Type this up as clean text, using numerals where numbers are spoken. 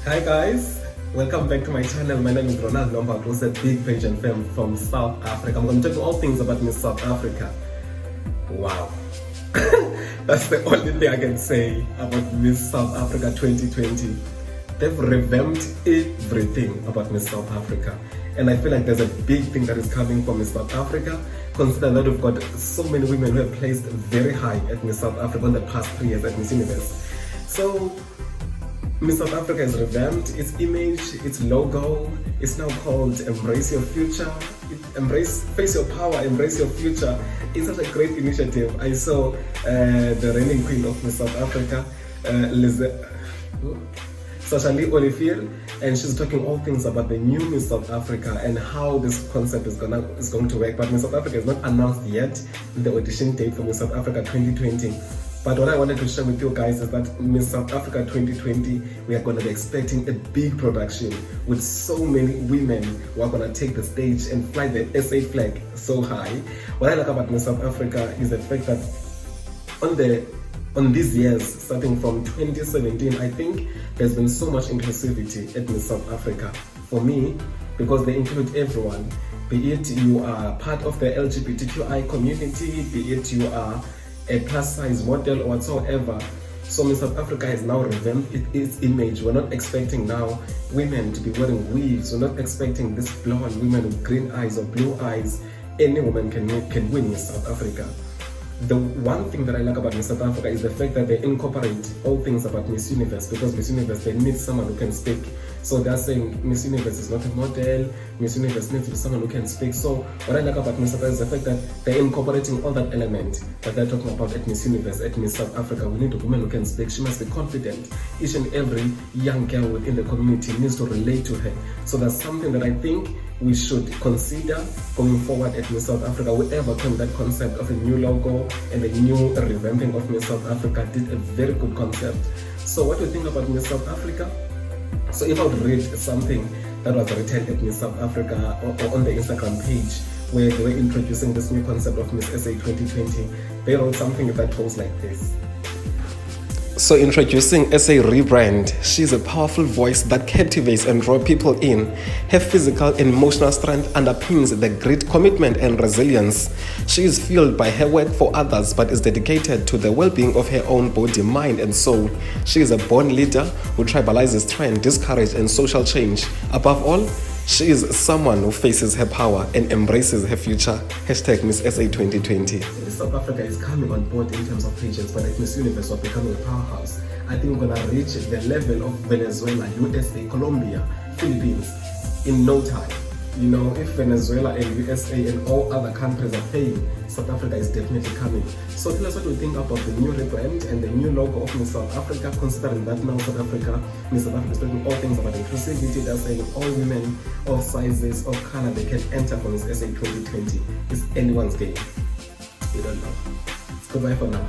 Hi guys, welcome back to my channel. My name is Ronald Lombard, who's a big Persian film from South Africa. I'm going to talk all things about Miss South Africa. Wow. That's the only thing I can say about Miss South Africa 2020. They've revamped everything about Miss South Africa. And I feel like there's a big thing that is coming from Miss South Africa. Consider that we've got so many women who have placed very high at Miss South Africa in the past 3 years at Miss Universe. So Miss South Africa has revamped its image, its logo. It's now called Embrace Your Future. Face your power, embrace your future. It's such a great initiative. I saw the reigning queen of Miss South Africa, Sashali Olivier, and she's talking all things about the new Miss South Africa and how this concept is going to work. But Miss South Africa is not announced yet the audition date for Miss South Africa 2020. But what I wanted to share with you guys is that Miss South Africa 2020, we are going to be expecting a big production with so many women who are going to take the stage and fly the SA flag so high. What I like about Miss South Africa is the fact that on these years, starting from 2017, I think there's been so much inclusivity at Miss South Africa. For me, because they include everyone, be it you are part of the LGBTQI community, be it you are a plus size model or whatsoever. So Miss South Africa has now revamped its image. We're not expecting now women to be wearing weaves. We're not expecting this blonde women with green eyes or blue eyes. Any woman can win Miss South Africa. The one thing that I like about Miss South Africa is the fact that they incorporate all things about Miss Universe, because Miss Universe, they need someone who can speak. So they're saying Miss Universe is not a model, Miss Universe needs to be someone who can speak. So what I like about Miss South Africa is the fact that they're incorporating all that element that they're talking about at Miss Universe, at Miss South Africa. We need a woman who can speak. She must be confident. Each and every young girl within the community needs to relate to her. So that's something that I think we should consider going forward at Miss South Africa. Whoever came that concept of a new logo and a new revamping of Miss South Africa did a very good concept. So what do you think about Miss South Africa? So if I would read something that was written at Miss South Africa or on the Instagram page where they were introducing this new concept of Miss SA 2020, they wrote something that goes like this. So introducing SA Rebrand, she's a powerful voice that captivates and draws people in. Her physical and emotional strength underpins the great commitment and resilience. She is fueled by her work for others but is dedicated to the well-being of her own body, mind and soul. She is a born leader who tribalizes trend, discourage and social change. Above all, she is someone who faces her power and embraces her future. Hashtag Miss SA 2020. South Africa is coming on board in terms of pages, but at Miss Universe we're becoming a powerhouse. I think we're going to reach the level of Venezuela, USA, Colombia, Philippines in no time. You know, if Venezuela and USA and all other countries are paying, South Africa is definitely coming. So tell us what you think about the new rebrand and the new logo of Miss South Africa, considering that now South Africa, Miss South Africa is talking all things about inclusivity. They're saying all women, all sizes, all color, they can enter for Miss SA 2020. It's anyone's game. We don't know. Goodbye for now.